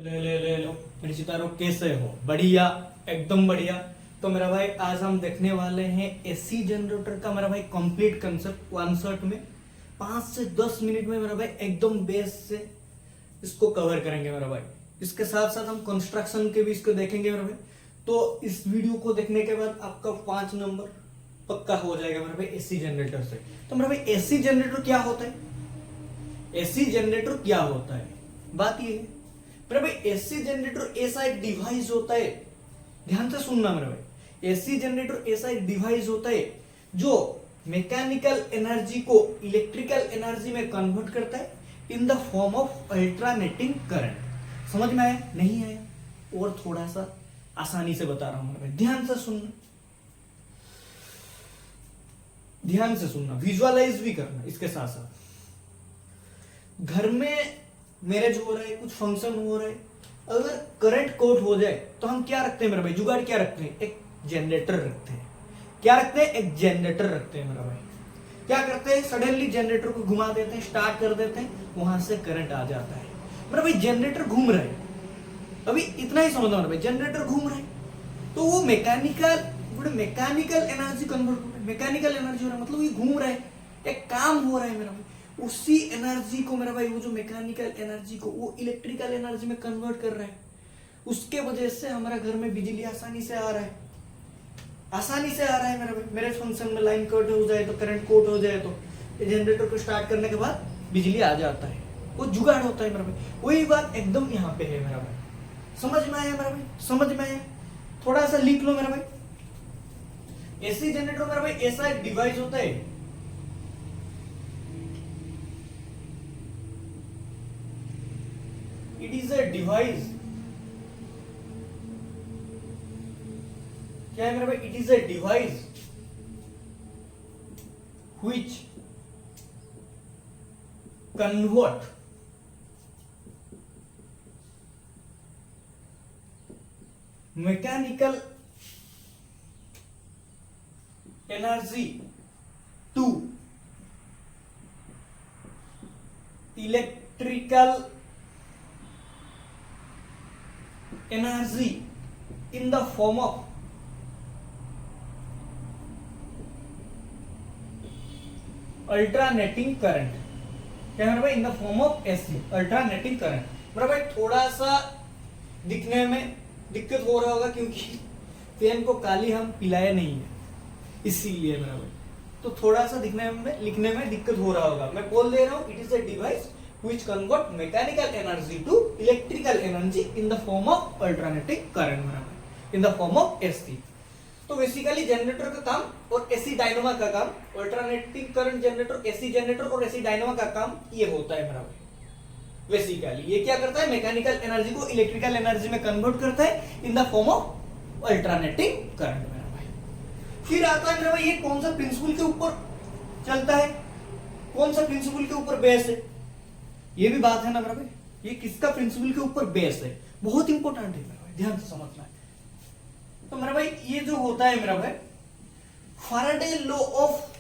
ले ले ले लो मेरे सितारों, कैसे हो? बढ़िया, एकदम बढ़िया। तो मेरा भाई आज हम देखने वाले हैं एसी जनरेटर का मेरा भाई कंप्लीट कंसेप्ट वन शॉट में 5 से 10 मिनट में मेरा भाई एकदम बेस से इसको कवर करेंगे मेरा भाई। इसके साथ साथ हम कंस्ट्रक्शन के भी इसको देखेंगे मेरा भाई। तो इस वीडियो को देखने के बाद आपका 5 नंबर पक्का हो जाएगा मेरा भाई एसी जनरेटर से। तो मेरा भाई एसी जनरेटर क्या होता है? एसी जनरेटर क्या होता है, बात ये है मेरा भाई, एसी जनरेटर ऐसा एक डिवाइस होता है, ध्यान से सुनना मेरा भाई। एसी जनरेटर ऐसा एक डिवाइस होता है जो मैकेनिकल एनर्जी को इलेक्ट्रिकल एनर्जी में कन्वर्ट करता है in the form of alternating current. समझ में आया? नहीं आया? और थोड़ा सा आसानी से बता रहा हूं मेरा भाई, ध्यान से सुनना, ध्यान से सुनना, विजुअलाइज भी करना इसके साथ साथ। घर में मैरिज हो रहा है, कुछ फंक्शन हो रहा है, अगर करंट कट हो जाए तो हम क्या रखते हैं मेरा भाई? जुगाड़ क्या रखते हैं? एक जनरेटर रखते हैं। क्या रखते हैं? एक जनरेटर रखते हैं मेरा भाई। क्या करते हैं? सडनली जनरेटर को घुमा देते हैं, स्टार्ट कर देते हैं, वहां से करंट आ जाता है मेरा भाई। जनरेटर घूम रहा है, अभी इतना ही समझना मेरा भाई, जनरेटर घूम रहा है तो वो मैकेनिकल एनर्जी कन्वर्ट हो रहा है। मैकेनिकल एनर्जी हो रहा है मतलब ये घूम रहा है, एक काम हो रहा है मेरा भाई। उसी एनर्जी को मेरा भाई, वो जो मैकेनिकल एनर्जी को वो इलेक्ट्रिकल एनर्जी में कन्वर्ट कर रहा है। उसके वजह से हमारा घर में बिजली आसानी से आ रहा है, आसानी से आ रहा है मेरा भाई। मेरे फंक्शन में लाइन कट हो जाए तो, करंट कट हो जाए तो जनरेटर को स्टार्ट करने के बाद बिजली आ जाता है, वो जुगाड़ होता है मेरा भाई। वही बात एकदम यहाँ पे है मेरा भाई। समझ में आया मेरा भाई? समझ में आया? थोड़ा सा लिख लो मेरा भाई। एसी जनरेटर मेरा भाई ऐसा एक डिवाइस होता है, it is a device, क्या है मेरा भाई? it is a device which convert mechanical energy to electrical energy in the form of alternating current. क्या है भाई? In the form of AC, alternating current. मेरा भाई थोड़ा सा दिखने में दिक्कत हो रहा होगा क्योंकि पेन को काली हम पिलाए नहीं है, इसीलिए मेरा भाई तो थोड़ा सा दिखने में लिखने में दिक्कत हो रहा होगा। मैं बोल दे रहा हूं, it is a device which convert mechanical energy to electrical energy in the form of alternating current मेरा भाई, in the form of AC। तो बेसिकली जनरेटर का काम और एसी डायनामा का काम, alternating current generator, AC generator और AC dynamo का काम ये होता है मेरा भाई। बेसिकली ये क्या करता है? मैकेनिकल एनर्जी को इलेक्ट्रिकल एनर्जी में कन्वर्ट करता है in the form of alternating current मेरा भाई। फिर आता है मेरा भाई, ये कौन सा प्रिंसिपल के ऊपर चलता है, कौन सा प्रिंसिपल के ऊपर बेस है, ये भी बात है ना मेरा भाई। ये किसका प्रिंसिपल के ऊपर बेस है, बहुत इंपॉर्टेंट है मेरा भाई, ध्यान से समझना है। तो मेरा भाई ये जो होता है मेरा भाई, Faraday law of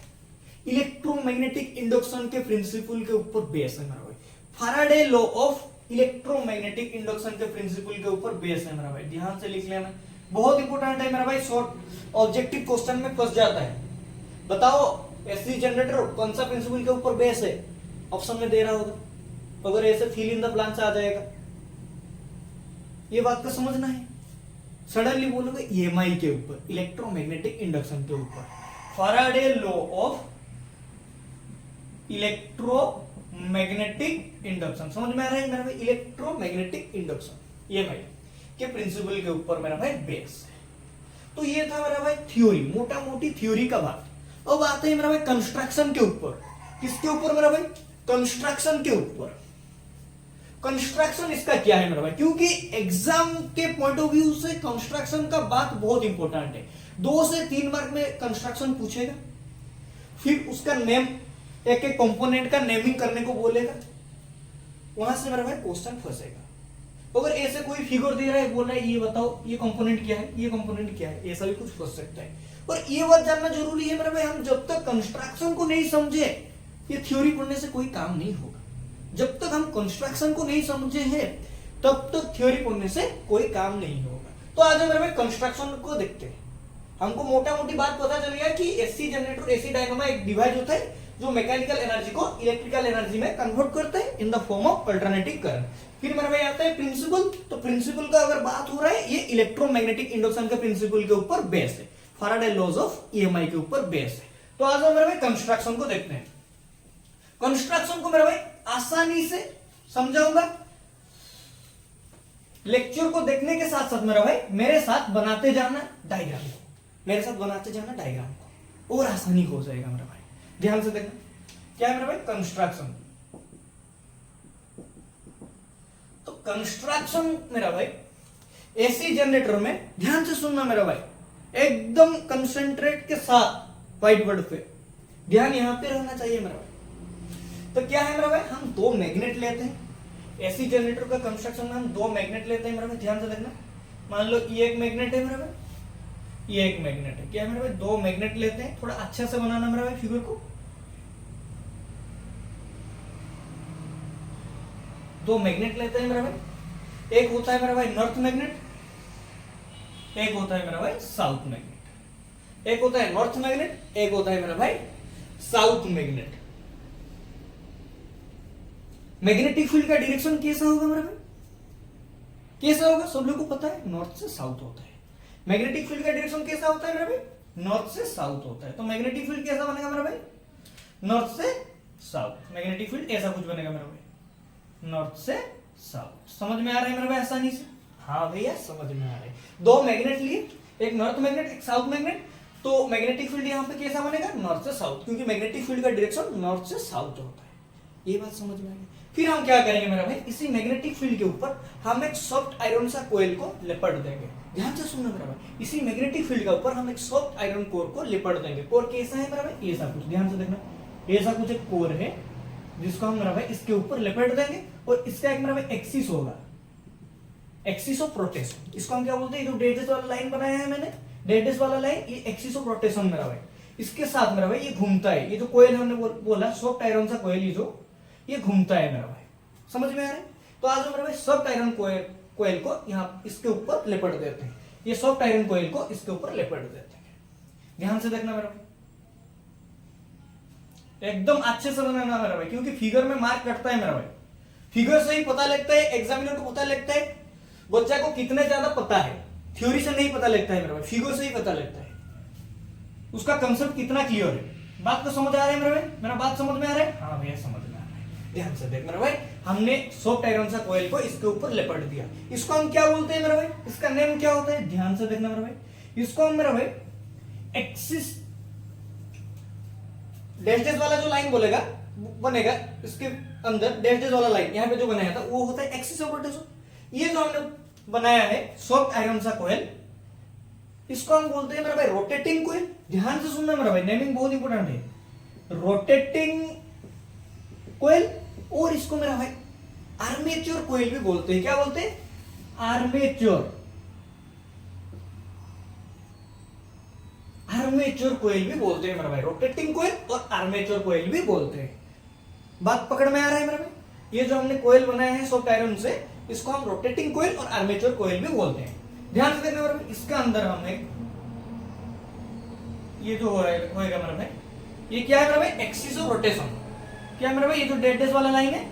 electromagnetic induction के प्रिंसिपल के ऊपर बेस है मेरा भाई। Faraday law of electromagnetic induction के प्रिंसिपल के ऊपर बेस है मेरा भाई, ध्यान से लिख लेना, बहुत इंपॉर्टेंट है मेरा भाई। शॉर्ट ऑब्जेक्टिव क्वेश्चन में फंस जाता है। बताओ एसी जनरेटर कौन सा प्रिंसिपल के ऊपर बेस है? ऑप्शन में दे रहा होगा, अगर ऐसे फिल इन द ब्लैंक्स आ जाएगा, ये बात को समझना है। सडनली बोलोगे ईएमआई के ऊपर, इलेक्ट्रोमैग्नेटिक इंडक्शन के ऊपर, Faraday law of electromagnetic induction, समझ में आ रहा है मेरा भाई? इलेक्ट्रोमैग्नेटिक इंडक्शन ईएमआई के प्रिंसिपल के ऊपर मेरा भाई बेस है। तो ये था मेरा भाई थ्योरी, मोटा मोटी थ्योरी का बात। अब आते हैं मेरा भाई कंस्ट्रक्शन के ऊपर। किसके ऊपर मेरा भाई? कंस्ट्रक्शन के ऊपर। कंस्ट्रक्शन इसका क्या है मेरा भाई? क्योंकि एग्जाम के पॉइंट ऑफ व्यू से कंस्ट्रक्शन का बात बहुत इंपॉर्टेंट है। 2 से 3 मार्क में कंस्ट्रक्शन पूछेगा, फिर उसका नेम, एक एक कंपोनेंट का नेमिंग करने को बोलेगा, वहां से मेरा भाई क्वेश्चन फंसेगा। अगर ऐसे कोई फिगर दे रहा है, बोल रहा है ये बताओ ये कंपोनेंट क्या है, ये कंपोनेंट क्या है, ऐसा भी कुछ फंस सकता है। और ये बात जानना जरूरी है मेरा भाई, हम जब तक कंस्ट्रक्शन को नहीं समझे ये थ्योरी पढ़ने से कोई काम नहीं होगा। जब तक हम कंस्ट्रक्शन को नहीं समझे हैं तब तक थ्योरी पढ़ने से कोई काम नहीं होगा। तो आज हम मेरे भाई कंस्ट्रक्शन को देखते हैं। हमको मोटा मोटी बात पता चल गया कि एसी जनरेटर, एसी डायनामो एक डिवाइस होता है जो मैकेनिकल एनर्जी को इलेक्ट्रिकल एनर्जी में कन्वर्ट करता है in the form of alternative current. फिर मेरे भाई आता है प्रिंसिपल। तो प्रिंसिपल का अगर बात हो रहा है, ये इलेक्ट्रोमैग्नेटिक इंडक्शन के प्रिंसिपल के ऊपर बेस है, फैराडे लॉज ऑफ ईएमआई के ऊपर बेस है। तो आज हम मेरे भाई कंस्ट्रक्शन को देखते हैं। कंस्ट्रक्शन को मेरे भाई आसानी से समझाऊंगा। लेक्चर को देखने के साथ साथ मेरा भाई मेरे साथ बनाते जाना डायग्राम को, मेरे साथ बनाते जाना डायग्राम को, और आसानी हो जाएगा मेरा भाई। ध्यान से देखना क्या है मेरा भाई कंस्ट्रक्शन। तो कंस्ट्रक्शन मेरा भाई एसी जनरेटर में, ध्यान से सुनना मेरा भाई, एकदम कंसंट्रेट के साथ व्हाइट बोर्ड पे ध्यान यहां पे रहना चाहिए मेरा भाई। तो क्या है मेरा भाई, हम दो मैग्नेट लेते हैं। एसी जनरेटर का कंस्ट्रक्शन में हम दो मैग्नेट लेते हैं मेरा भाई। ध्यान से देखना, मान लो ये एक मैग्नेट है मेरा भाई, ये एक मैग्नेट है। क्या है मेरे भाई, दो मैग्नेट लेते हैं। थोड़ा अच्छे से बनाना मेरा भाई फिगर को। दो मैग्नेट लेते हैं मेरा भाई। एक होता है मेरा भाई नॉर्थ मैग्नेट, एक होता है मेरा भाई साउथ मैग्नेट। एक होता है नॉर्थ मैग्नेट, एक होता है मेरा भाई साउथ मैग्नेट। मैग्नेटिक फील्ड का डायरेक्शन कैसा होगा मेरा भाई, कैसा होगा, सब लोगों को पता है, नॉर्थ से साउथ होता है। मैग्नेटिक फील्ड का डायरेक्शन कैसा होता है मेरा भाई, नॉर्थ से साउथ होता है। तो मैग्नेटिक फील्ड कैसा बनेगा मेरा भाई, नॉर्थ से साउथ। मैग्नेटिक फील्ड ऐसा कुछ बनेगा मेरा भाई, नॉर्थ से साउथ। समझ में आ रहा है मेरा भाई आसानी से? हाँ भैया समझ में आ रहा है। दो मैग्नेट लिए, एक नॉर्थ मैग्नेट, एक साउथ मैग्नेट। तो मैग्नेटिक फील्ड यहाँ पे कैसा बनेगा, नॉर्थ से साउथ, क्योंकि मैग्नेटिक फील्ड का डायरेक्शन नॉर्थ से साउथ होता है। ये बात समझ में आ गई। फिर हम क्या करेंगे मेरा भाई, इसी मैग्नेटिक फील्ड के ऊपर हम एक सॉफ्ट आयरन सा कोयल को लिपट देंगे। ध्यान से सुनना मेरा भाई, इसी मैग्नेटिक फील्ड के ऊपर हम एक सॉफ्ट आयरन कोर को लिपट देंगे। कोर कैसा है मेरा भाई, ऐसा कुछ, ध्यान से देखना, ऐसा कुछ एक कोर है जिसको हम मेरा भाई इसके ऊपर लिपट देंगे। और इसका एक मेरा भाई एक्सिस होगा, एक्सिस ऑफ रोटेशन। इसको हम क्या बोलते हैं, जो डेडेस वाला लाइन बनाया है मैंने, डेडेस वाला लाइन, ये एक्सिस ऑफ रोटेशन मेरा भाई। इसके साथ मेरा भाई ये घूमता है, ये जो कोयल हमने बोला सॉफ्ट आयरन सा कोयल, ये घूमता है मेरा भाई। समझ में आ रहा है? तो आज मेरे भाई सॉफ्ट आयरन कोयल को यहाँ इसके ऊपर लिपट देते हैं। ये सॉफ्ट आयरन कोयल को इसके ऊपर लिपट देते हैं। ध्यान से देखना मेरा भाई, एकदम अच्छे से बनाना मेरा भाई, क्योंकि फिगर में मार्क कटता है मेरा भाई। फिगर से ही पता लगता है, एग्जामिनर को पता लगता है बच्चा को कितने ज्यादा पता है। थ्योरी से नहीं पता लगता है मेरा भाई, फिगर से ही पता लगता है उसका कंसेप्ट कितना क्लियर है। बात तो समझ आ रहा है मेरा भाई, मेरा बात समझ में आ रहा है? हाँ भैया समझ में आ रहा है। ध्यान से देख मेरा भाई, हमने सॉफ्ट आयरन सा कोयल को इसके ऊपर लिपट दिया। इसको हम क्या बोलते हैं मेरा भाई, इसका नेम क्या होता है, ध्यान से देखना मेरा भाई। इसको हम मेरा भाई एक्सिस डैश डैश वाला जो लाइन बोलेगा बनेगा, इसके अंदर डैश डैश वाला लाइन यहाँ पे जो बनाया था वो होता है एक्सिस ऑफ रोटेशन। ये जो हमने बनाया है सॉफ्ट आयरन सा कोयल, इसको हम बोलते हैं मेरा भाई रोटेटिंग कोयल। ध्यान से सुनना मेरा भाई, नेमिंग बहुत इंपॉर्टेंट है, रोटेटिंग कोयल। और इसको मेरा भाई आर्मेचर कोयल भी बोलते हैं। क्या बोलते हैं, आर्मेचर, आर्मेचर कोयल भी बोलते हैं मेरा भाई। रोटेटिंग कोयल और आर्मेचर कोयल भी बोलते हैं। बात पकड़ में आ रहा है मेरा भाई? ये जो हमने कोयल बनाया है सॉफ्ट आयरन से, इसको हम रोटेटिंग कोयल और आर्मेचर कोयल भी बोलते हैं। ध्यान से देखना मेरा भाई, इसका अंदर हमने ये जो होएगा मेरा भाई, ये क्या है मेरा भाई, एक्सिस ऑफ रोटेशन। क्या है मेरा भाई, ये जो डेड डेज वाला लाइन है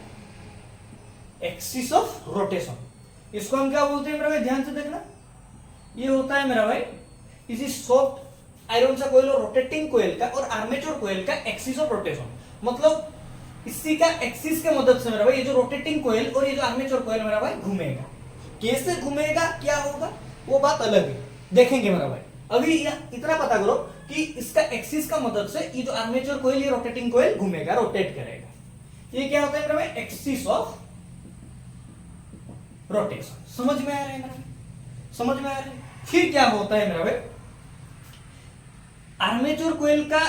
एक्सिस ऑफ रोटेशन, इसको हम क्या बोलते हैं मेरा भाई, ध्यान से देखना। ये होता है मेरा भाई इसी सॉफ्ट आयरन सा कोयल और रोटेटिंग कोयल का और आर्मेचर कोयल का एक्सिस ऑफ रोटेशन। मतलब इसी का एक्सिस के मदद से मेरा भाई ये जो रोटेटिंग कोयल और ये जो आर्मेचर कोयल मेरा भाई घूमेगा। कैसे घूमेगा, क्या होगा, वो बात अलग है, देखेंगे मेरा भाई। अभी इतना पता करो कि इसका एक्सिस का मदद से ये जो आर्मेचर कोयल, ये रोटेटिंग कोयल घूमेगा, रोटेट करेगा। ये क्या होता है मेरा भाई, एक्सिस ऑफ रोटेशन। समझ में आ रहा है मेरा भाई, समझ में आ रहा है? फिर क्या होता है मेरा भाई, आर्मेचर कोयल का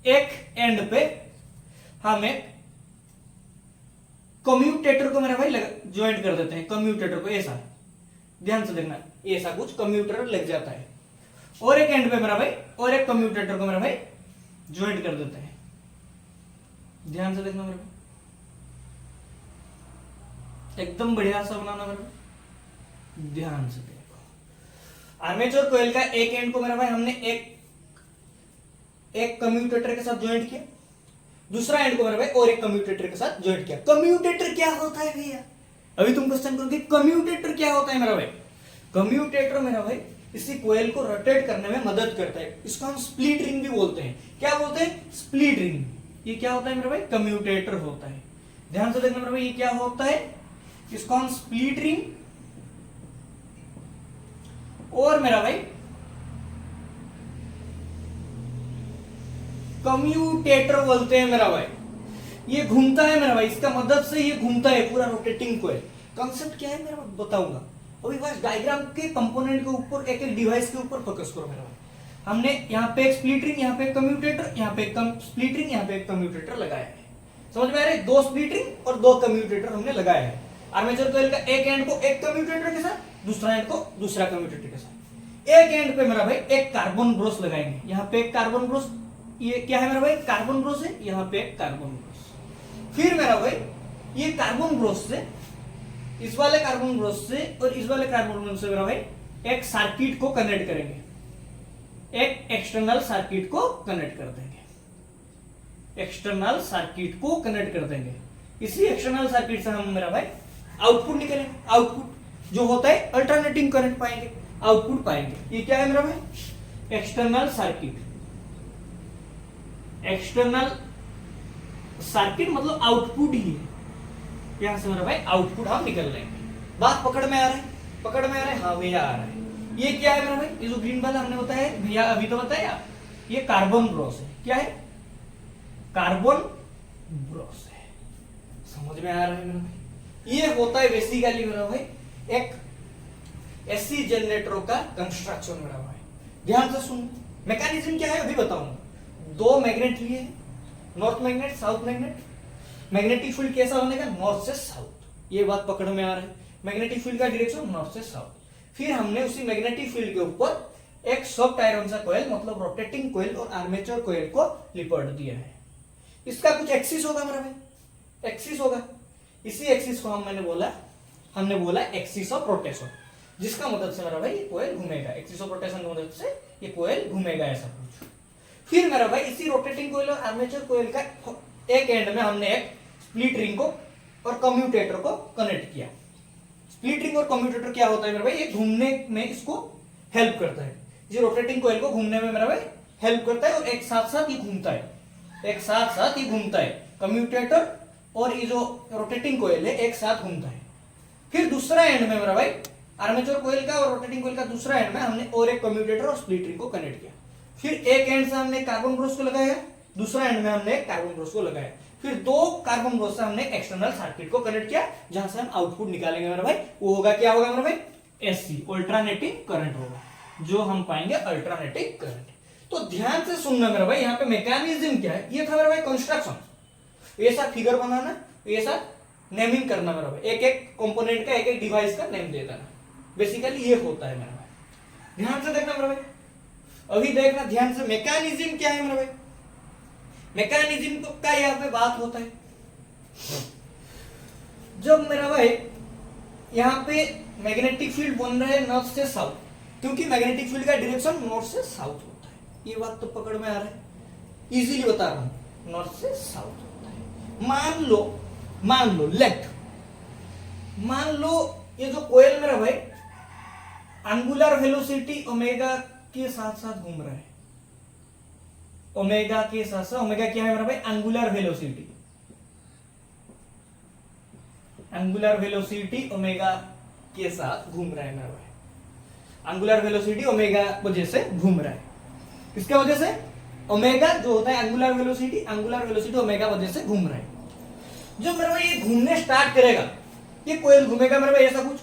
एक एंड पे हम एक कम्यूटेटर को मेरा भाई ज्वाइंट कर देते हैं। कम्यूटेटर को ऐसा, ध्यान से देखना, ऐसा कुछ कम्यूटेटर लग जाता है। और एक एंड पे मेरा भाई और एक कम्यूटेटर को मेरा भाई ज्वाइंट कर देते हैं। ध्यान से देखना मेरा भाई, एकदम बढ़िया सा बनाना मेरा, ध्यान से देखो। आर्मेचर कोयल का एक एंड को मेरा भाई हमने एक कम्यूटेटर के साथ ज्वाइंट किया, दूसरा एंड को मेरा भाई और एक कम्यूटेटर के साथ ज्वाइंट किया। कम्यूटेटर क्या होता है भैया? अभी तुम क्वेश्चन करोगे कम्यूटेटर क्या होता है मेरा भाई? कम्यूटेटर मेरा भाई इसी कोयल को रोटेट करने में मदद करता है। इसको हम स्प्लिट रिंग भी बोलते हैं। क्या बोलते हैं? Split ring. ये क्या होता है मेरा भाई? कम्यूटेटर होता है। ध्यान से देखना मेरा भाई, ये क्या होता है? इसको हम स्प्लिट रिंग और मेरा भाई कम्यूटेटर बोलते हैं मेरा भाई। ये घूमता है मेरा भाई, इसका मदद से ये घूमता है पूरा रोटेटिंग कोयल। कॉन्सेप्ट क्या है मेरा भाई बताऊंगा। अभी बस डायग्राम के कंपोनेंट के ऊपर, एक एक डिवाइस के ऊपर फोकस करो मेरा भाई। हमने यहाँ पे एक स्प्लिट रिंग, यहाँ पे एक कम्यूटेटर, यहाँ पे एक स्प्लिट रिंग, यहाँ पे एक कम्यूटेटर लगाया है। समझ में आ रहा है? दो स्प्लिट रिंग और दो कम्यूटेटर हमने लगाया है। आर्मेचर कोयल का एक एंड को एक कम्यूटेटर के साथ, दूसरा एंड को दूसरा कम्यूटेटर के साथ। एक एंड पे मेरा भाई एक कार्बन ब्रोस लगाएंगे। यहाँ पे एक कार्बन ब्रोस, ये क्या है मेरा भाई? कार्बन ब्रोस है। यहाँ पे एक कार्बन ब्रोस। फिर मेरा भाई ये कार्बन ब्रोस से, इस वाले कार्बन ब्रोस से और इस वाले कार्बन ब्रोस से मेरा भाई एक सर्किट को कनेक्ट करेंगे, एक एक्सटर्नल सर्किट को कनेक्ट कर देंगे। एक्सटर्नल सर्किट को कनेक्ट कर देंगे। इसी एक्सटर्नल सर्किट से हम मेरा भाई आउटपुट निकलेंगे। आउटपुट जो होता है अल्टरनेटिंग करंट पाएंगे, आउटपुट पाएंगे। ये क्या है मेरा भाई? External circuit. एक्सटर्नल सर्किट मतलब आउटपुट ही है। यहां से मेरा भाई आउटपुट हम निकल लेंगे। बात पकड़ में आ रहा है? पकड़ में आ रहा है? हाँ भैया आ रहा है। ये क्या है मेरा भाई? ये जो ग्रीन वाला हमने बताया भैया, अभी तो बताया, ये कार्बन ब्रोस है। क्या है? कार्बन ब्रोस है। समझ में आ रहा है मेरा भाई? ये होता है बेसिकली मेरा भाई एक एसी जनरेटर का कंस्ट्रक्शन मेरा भाई। ध्यान से सुन, मैकेनिज्म क्या है अभी बताऊंगा। दो मैग्नेट लिए, north magnet, south magnet. Magnetic field कैसा होने का? नॉर्थ से साउथ। ये बात पकड़ में आ रहा है? मैग्नेटिक फील्ड का डायरेक्शन नॉर्थ से साउथ। फिर हमने उसी मैग्नेटिक फील्ड के ऊपर एक सॉफ्ट आयरन सा कोयल मतलब रोटेटिंग कोयल और आर्मेचर कोयल को लिपट दिया है। इसका कुछ एक्सिस होगा मेरा भाई, एक्सिस होगा। इसी एक्सिस को हमने बोला एक्सिस ऑफ रोटेशन, जिसका मदद से मेरा भाई ये कोयल घूमेगा। एक्सिस ऑफ रोटेशन की मदद से ये कोयल घूमेगा, ऐसा कुछ। फिर मेरा भाई इसी रोटेटिंग कोयल और आर्मेचर कोयल का एक एंड में हमने एक स्प्लिट रिंग को और कम्यूटेटर को कनेक्ट किया। स्प्लिट रिंग और कम्यूटेटर क्या होता है मेरा भाई? ये घूमने में इसको हेल्प करता है। ये रोटेटिंग कोयल को घूमने में मेरा भाई हेल्प करता है और एक साथ साथ ये घूमता है, एक साथ साथ ये घूमता है। कम्यूटेटर और ये जो रोटेटिंग कोयल है एक साथ घूमता है। फिर दूसरा एंड में मेरा भाई आर्मेचर कोयल का और रोटेटिंग कोयल का दूसरा एंड में हमने और एक कम्यूटेटर और स्प्लिट रिंग को कनेक्ट किया। फिर एक एंड से हमने कार्बन ब्रोस को लगाया, दूसरा एंड में हमने कार्बन ब्रोस को लगाया। फिर दो कार्बन ब्रोस से हमने एक्सटर्नल सर्किट को कनेक्ट किया, जहां से हम आउटपुट निकालेंगे मेरा भाई। वो होगा क्या होगा मेरा भाई? एसी, अल्टरनेटिंग करंट होगा, जो हम पाएंगे अल्टरनेटिंग करंट। तो ध्यान से सुनना मेरा भाई, यहाँ पे मैकेनिज्म क्या है? ये था मेरा भाई कंस्ट्रक्शन। ऐसा फिगर बनाना, ऐसा नेमिंग करना मेरा भाई। एक एक कंपोनेंट का, एक एक डिवाइस का नेम दे देना। बेसिकली ये होता है मेरा भाई। ध्यान से देखना मेरा भाई, अभी देखना ध्यान से। मैकेनिज्म क्या है मेरा भाई? मैकेनिज्म का यहाँ पे बात होता है जब मेरा भाई यहाँ पे मैग्नेटिक फील्ड बन रहा है नॉर्थ से साउथ, क्योंकि मैग्नेटिक फील्ड का डायरेक्शन नॉर्थ से साउथ होता है। ये बात तो पकड़ में आ रहा है? इजीली बता रहा हूं, नॉर्थ से साउथ होता है। मान लो लेट, मान लो ये जो कोयल मेरा भाई एंगुलर वेलोसिटी ओमेगा के साथ साथ घूम रहा है। ओमेगा के साथ साथ, ओमेगा क्या है मेरा भाई? Angular velocity. Angular velocity omega के साथ घूम रहा है मेरा भाई। एंगुलर वेलोसिटी ओमेगा वजह से घूम रहा है। किसके वजह से? ओमेगा जो होता है एंगुलर वेलोसिटी ओमेगा वजह से घूम रहा है। जो मेरा भाई ये घूमने स्टार्ट करेगा, ये कोयल घूमेगा मेरा भाई, ऐसा कुछ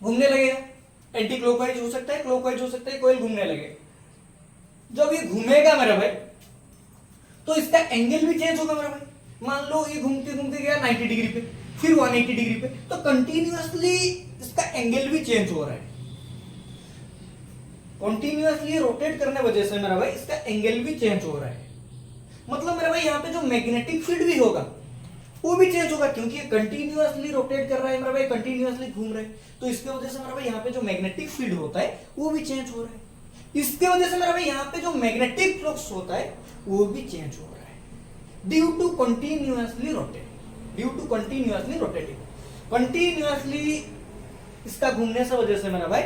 घूमने लगेगा। एंटी क्लॉकवाइज हो सकता है, क्लॉकवाइज हो सकता है, कोयल घूमने लगेगा। जब ये घूमेगा मेरा भाई तो इसका एंगल भी चेंज होगा मेरा भाई। मान लो ये घूमते घूमते गया 90 डिग्री पे, फिर 180 डिग्री पे, तो कंटिन्यूअसली इसका एंगल भी चेंज हो रहा है। कंटिन्यूअसली रोटेट करने वजह से मेरा भाई इसका एंगल भी चेंज हो रहा है। मतलब मेरा भाई यहाँ पे जो मैग्नेटिक फील्ड भी होगा वो भी चेंज होगा, क्योंकि ये कंटिन्यूअसली रोटेट कर रहा है मेरा भाई, कंटिन्यूअसली घूम रहा है, तो इसके वजह से मेरा भाई यहाँ पे जो मैग्नेटिक फील्ड होता है वो भी चेंज हो रहा है। इसके वजह से मेरा भाई यहाँ पे जो मैग्नेटिक फ्लक्स होता है वो भी चेंज हो रहा है, due to continuously rotating, due to continuously rotating, continuously इसका घूमने से वजह से मेरा भाई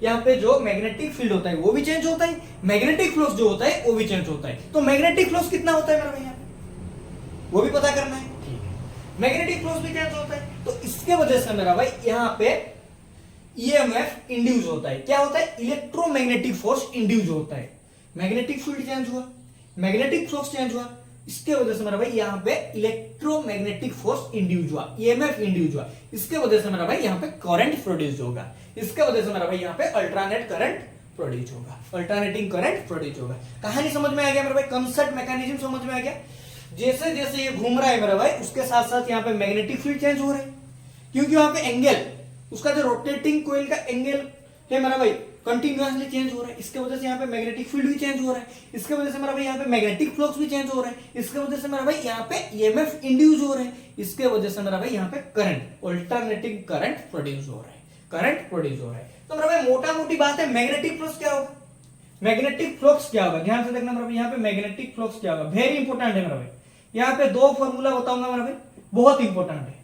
यहाँ पे जो मैग्नेटिक फील्ड होता है वो भी चेंज होता है, मैग्नेटिक फ्लक्स जो होता है वो भी चेंज होता है। तो मैग्नेटिक फ्लक्स कितना होता है मेरा भाई यहाँ पे वो भी पता करना है, ठीक है। मैग्नेटिक फ्लक्स भी चेंज होता है, तो इसके वजह से मेरा भाई यहाँ पे ईएमएफ इंड्यूस होता है। क्या होता है? इलेक्ट्रोमैग्नेटिक फोर्स इंड्यूस होता है। मैग्नेटिक फील्ड चेंज हुआ, मैग्नेटिक फ्लक्स चेंज हुआ, इसके वजह से मेरा भाई यहाँ पे इलेक्ट्रोमैग्नेटिक फोर्स इंड्यूस हुआ, ईएमएफ इंड्यूस हुआ, इसके वजह से मेरा भाई यहाँ पे करंट प्रोड्यूस होगा, इसके वजह से मेरा भाई यहाँ पे अल्टरनेट करंट प्रोड्यूस होगा, अल्टरनेटिंग करंट प्रोड्यूस होगा। कहानी समझ में आ गया मेरा भाई, कंसेप्ट मैकेनिज्म समझ में आ गया। जैसे जैसे ये घूम रहा है मेरा भाई, उसके साथ साथ यहाँ पे मैग्नेटिक फील्ड चेंज हो रहा है, क्योंकि वहां पे एंगल, उसका जो रोटेटिंग कोइल का एंगल है मेरा भाई कंटिन्यूअसली चेंज हो रहा है, इसके वजह से यहाँ पे मैग्नेटिक फील्ड भी चेंज हो रहा है, इसके वजह से मेरा भाई यहाँ पे मैग्नेटिक फ्लक्स भी चेंज हो रहा है, इसके वजह से मेरा भाई यहाँ पे ईएमएफ इंड्यूस हो रहे हैं, इसके वजह से मेरा भाई यहाँ पे करंट, अल्टरनेटिंग करंट प्रोड्यूस हो रहा है, करंट प्रोड्यूस हो रहा है। तो मेरा भाई मोटा मोटी बात है, मैग्नेटिक फ्लक्स क्या होगा, मैग्नेटिक फ्लक्स क्या होगा, ध्यान से देखना मेरा भाई, यहाँ पे मैग्नेटिक फ्लक्स क्या होगा, वेरी इंपॉर्टेंट है मेरा भाई। यहाँ पे दो फॉर्मूला बताऊंगा मेरा भाई, बहुत इंपॉर्टेंट है।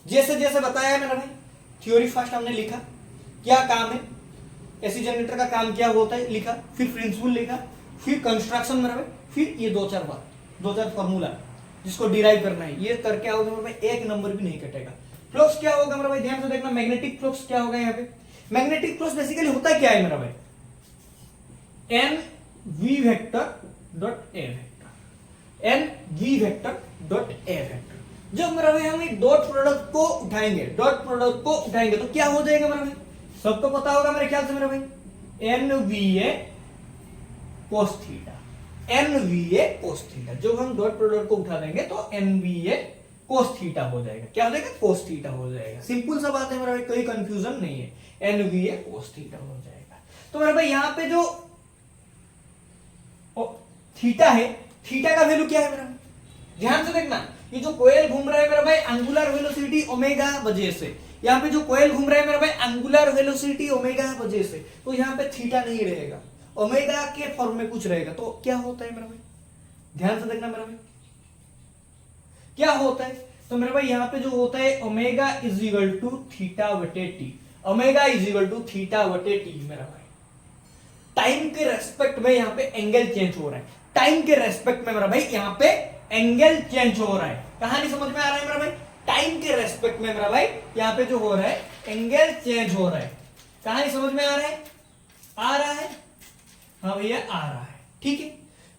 जैसे जैसे बताया है मेरा भाई, थ्योरी फर्स्ट हमने लिखा, क्या काम है, एसी जनरेटर का काम क्या होता है लिखा, फिर प्रिंसिपल लिखा, फिर कंस्ट्रक्शन मेरा भाई, फिर ये दो चार बात, दो चार फॉर्मूला जिसको डिराइव करना है, ये करके आओगे मेरा भाई एक नंबर भी नहीं कटेगा। फ्लक्स क्या होगा मेरा भाई, ध्यान से देखना, मैग्नेटिक फ्लक्स क्या होगा यहाँ पे, मैग्नेटिक फ्लक्स बेसिकली होता क्या है मेरा भाई, N B vector dot A vector, N B vector dot A vector. जब मेरा भाई हम डॉट प्रोडक्ट को उठाएंगे, डॉट प्रोडक्ट को उठाएंगे तो क्या हो जाएगा मेरा भाई, सबको पता होगा मेरे ख्याल से मेरा भाई, N B A cos theta, N B A cos theta. जब हम डॉट प्रोडक्ट को उठा देंगे तो N B A cos theta हो जाएगा, क्या हो जाएगा, कोस थीटा हो जाएगा। सिंपल सा बात है मेरा भाई, कोई कंफ्यूजन नहीं है, N B A cos theta हो जाएगा। तो मेरा भाई यहाँ पे जो थीटा है, थीटा का वैल्यू क्या है मेरा, ध्यान से देखना, ये जो कोयल घूम रहा है मेरा भाई एंगुलर वेलोसिटी ओमेगा वजह से, यहाँ पे जो कोयल घूम रहा है मेरा भाई एंगुलर वेलोसिटी ओमेगा वजह से, तो यहाँ पे थीटा नहीं रहेगा, ओमेगा के फॉर्म में कुछ रहेगा। तो क्या होता है मेरा भाई, ध्यान से देखना मेरा भाई, क्या होता है, तो मेरा भाई यहाँ पे जो होता है omega is equal to theta बटे T, omega is equal to theta बटे टी मेरा भाई। टाइम के रेस्पेक्ट में यहाँ पे एंगल चेंज हो रहा है, टाइम के रेस्पेक्ट में मेरा भाई यहाँ पे एंगल चेंज हो रहा है। कहानी समझ में आ रहा है मेरा भाई, टाइम के रेस्पेक्ट में मेरा भाई यहाँ पे जो हो रहा है एंगल चेंज हो रहा है। कहानी समझ में आ रहा है, आ रहा है, हाँ भैया आ रहा है, ठीक है,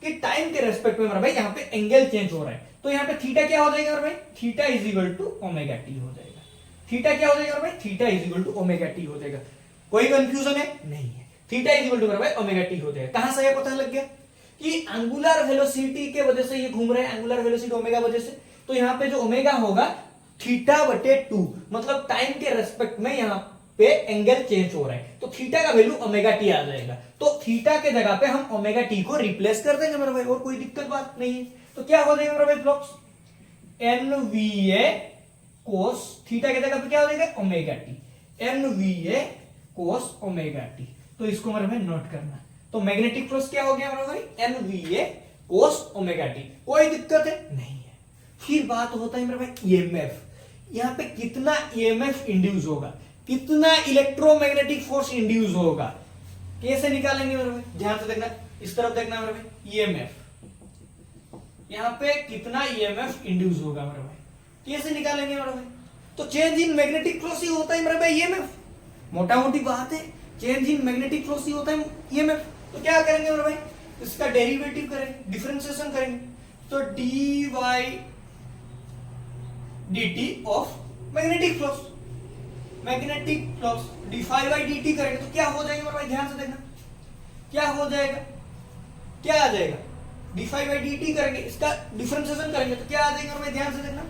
कि टाइम के रेस्पेक्ट में मेरा भाई यहाँ पे एंगल चेंज हो रहा है। तो यहाँ पे थीटा क्या हो जाएगा मेरा भाई, theta is equal to omega t हो जाएगा, थीटा क्या हो जाएगा मेरा भाई, theta is equal to omega t हो जाएगा। कोई कंफ्यूजन है नहीं है, थीटा इज इक्वल टू मेरा भाई ओमेगा टी हो जाएगा। कहां से ये पता लग गया कि एंगुलर वेलोसिटी के वजह से ये घूम रहे हैं, एंगुलर वेलोसिटी ओमेगा वजह से, तो यहाँ पे जो ओमेगा होगा थीटा बटे 2, मतलब टाइम के रेस्पेक्ट में यहाँ पे एंगल चेंज हो रहा है, तो थीटा का वैल्यू ओमेगा टी आ जाएगा। तो थीटा के जगह पे हम ओमेगा टी को रिप्लेस कर देंगे मेरा भाई, और कोई दिक्कत बात नहीं है। तो क्या हो जाएगा मेरा भाई, flux N B A cos theta के जगह पे क्या हो जाएगा, omega t, N B A cos omega t. तो इसको मेरा भाई नोट करना। तो मैग्नेटिक फ्लक्स क्या हो गया मेरा भाई, N B A cos omega t. कोई दिक्कत है नहीं है। फिर बात होता है मेरा भाई ईएमएफ, यहाँ पे कितना ईएमएफ इंड्यूस होगा, कितना इलेक्ट्रोमैग्नेटिक फोर्स इंड्यूस होगा, कैसे निकालेंगे मेरे भाई, ध्यान से देखना, इस तरफ देखना मेरे भाई, ईएमएफ यहाँ पे कितना ईएमएफ इंड्यूस होगा मेरे भाई, कैसे निकालेंगे मेरे भाई। तो चेंज इन मैग्नेटिक फ्लक्स ही होता है मेरे भाई ईएमएफ, मोटा मोटी बात है, चेंज इन मैग्नेटिक फ्लक्स ही होता है ईएमएफ। तो क्या करेंगे मेरे भाई, इसका डेरिवेटिव करेंगे, डिफरेंशिएशन करेंगे, तो d by dt of magnetic flux, magnetic flux d phi by d t करेंगे तो क्या हो जाएगा मेरे भाई, ध्यान से देखना, क्या हो जाएगा, क्या आ जाएगा, d phi by d t करेंगे, इसका डिफरेंशिएशन करेंगे तो क्या आ जाएगा मेरे भाई, ध्यान से देखना,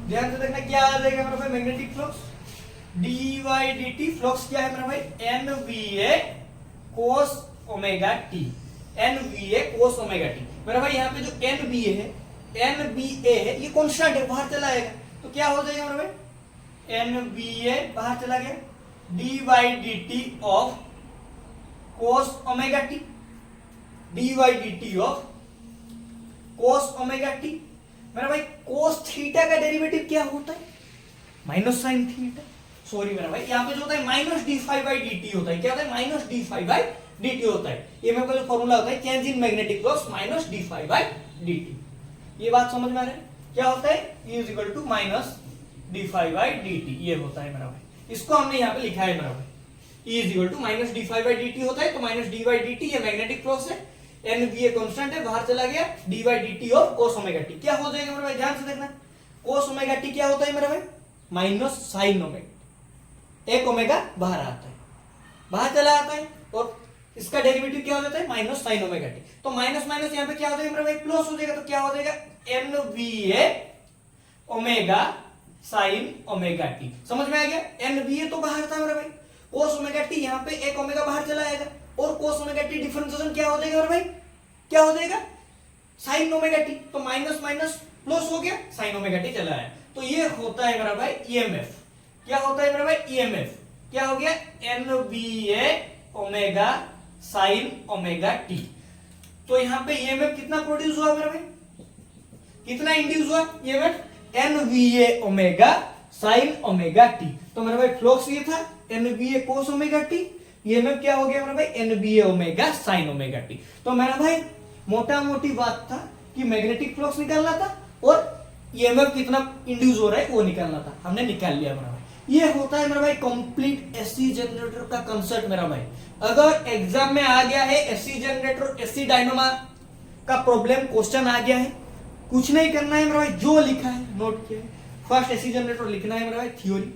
ध्यान से देखना, क्या आ जाएगा मेरे भाई, magnetic flux d by d t, flux क्या है मेरा भाई, N B A cos omega t, N B A cos omega t. मेरा भाई यहाँ पे जो एन वी ए है NBA है, ये कांस्टेंट है, बाहर चला आएगा तो क्या हो जाएगा मेरे भाई, NBA बाहर चला गया, dy/dt of cos omega t, dy/dt of cos omega t। मेरा भाई cos थीटा का डेरिवेटिव क्या होता है, माइनस साइन थीटा, सॉरी मेरा भाई यहाँ पे जो होता है माइनस d∅/dt होता है, क्या होता है माइनस d∅/dt होता है, ये मेरे का जो फॉर्मूला होता है change in magnetic flux minus d∅/dt। ये बात समझ में आ रहा है, क्या होता है E is equal to minus d∅/dt, ये होता है मेरा भाई, इसको हमने यहाँ पे लिखा है मेरा भाई, E is equal to minus d∅/dt होता है, तो माइनस d/dt ये मैग्नेटिक फ्लक्स है, NBA कांस्टेंट है, बाहर चला गया, dy/dt of cos omega t, क्या हो जाएगा मेरा भाई, ध्यान से देखना, cos ओमेगा t क्या होता है मेरा भाई, माइनस साइन ओमेगा, एक ओमेगा बाहर आता है, बाहर चला आता है, और इसका डेरिवेटिव क्या हो जाता है माइनस साइन ओमेगा टी, तो माइनस माइनस यहाँ पे क्या हो जाएगा मेरा भाई, प्लस हो जाएगा, तो क्या हो जाएगा NBA omega sine omega T, समझ में आ गया, NBA तो बाहर था मेरा भाई, cos ओमेगा टी यहाँ पे एक ओमेगा बाहर चला आएगा, और cos ओमेगा टी डिफरेंशिएशन क्या हो जाएगा मेरा भाई, क्या हो जाएगा साइन ओमेगा टी, तो माइनस माइनस प्लस हो गया, साइन ओमेगा टी चला आया, तो ये होता है मेरा भाई EMF, क्या होता है मेरा भाई EMF, क्या हो गया NBA omega sine omega t. तो यहां पे EMF कितना प्रोड्यूस हुआ मेरा भाई, कितना इंड्यूस हुआ EMF, NBA omega sine omega t, तो मेरा भाई फ्लक्स ये था NBA cos omega T, EMF क्या हो गया मेरा भाई NBA omega sine omega t. तो मेरा भाई मोटा मोटी बात था कि मैग्नेटिक फ्लक्स निकालना था और EMF कितना इंड्यूस हो रहा है वो निकालना था, हमने निकाल लिया मेरा भाई। ये होता है मेरा भाई कंप्लीट एसी जनरेटर का कंसेप्ट मेरा भाई। अगर एग्जाम में आ गया है एसी जनरेटर एसी डायनामो का प्रॉब्लम क्वेश्चन आ गया है, कुछ नहीं करना है मेरा भाई, जो लिखा है नोट किया है, फर्स्ट एसी जनरेटर लिखना है मेरा भाई थ्योरी,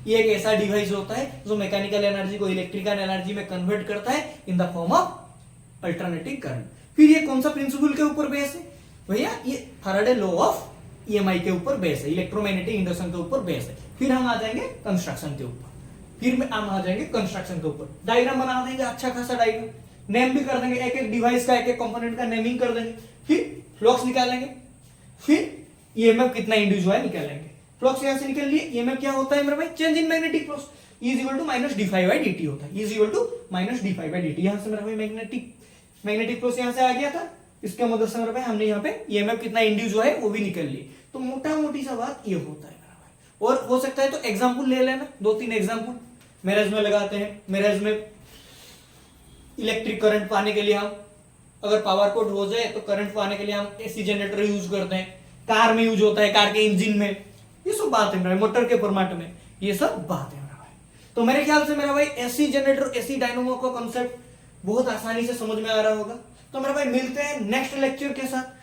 ये एक ऐसा डिवाइस होता है जो मैकेनिकल एनर्जी को इलेक्ट्रिकल एनर्जी में कन्वर्ट करता है in the form of alternating current. फिर ये कौन सा प्रिंसिपल के ऊपर बेस है भैया, ये फैराडे लॉ ऑफ EMI के ऊपर बेस है, इलेक्ट्रोमैग्नेटिक इंडक्शन के ऊपर बेस है। फिर हम आ जाएंगे कंस्ट्रक्शन के ऊपर, फिर हम आ जाएंगे कंस्ट्रक्शन के ऊपर, डायग्राम बना देंगे अच्छा खासा डायग्राम, नेम भी कर देंगे, एक एक डिवाइस का एक एक कंपोनेंट का नेमिंग कर देंगे, फिर फ्लक्स निकालेंगे, फिर EMF कितना इंड्यूस हुआ है निकालेंगे। फ्लक्स यहां से निकल लिए, EMF क्या होता है मेरे भाई change in magnetic flux, E is equal to minus d∅/dt होता है, E is equal to minus d∅/dt। यहां से मेरा भाई मैग्नेटिक फ्लक्स यहां से आ गया था, इसके मदद से मेरे भाई हमने यहाँ पे EMF कितना इंड्यूस हुआ है वो भी निकल लिए। तो मोटा मोटी सा बात ये होता है मेरा भाई, और हो सकता है तो एग्जांपल ले लेना, 2-3 एग्जांपल मैरिज में लगाते हैं। मैरिज में इलेक्ट्रिक करंट पाने के लिए हम अगर पावर कट हो जाए तो करंट पाने के लिए हम एसी जनरेटर यूज करते हैं, कार में यूज होता है, कार के इंजन में, ये सब बात है मेरा, मोटर के फॉर्मेट में ये सब बात है मेरा भाई। तो मेरे ख्याल से मेरा भाई एसी जनरेटर एसी डायनामो का कॉन्सेप्ट बहुत आसानी से समझ में आ रहा होगा। तो मेरा भाई मिलते हैं नेक्स्ट लेक्चर के साथ।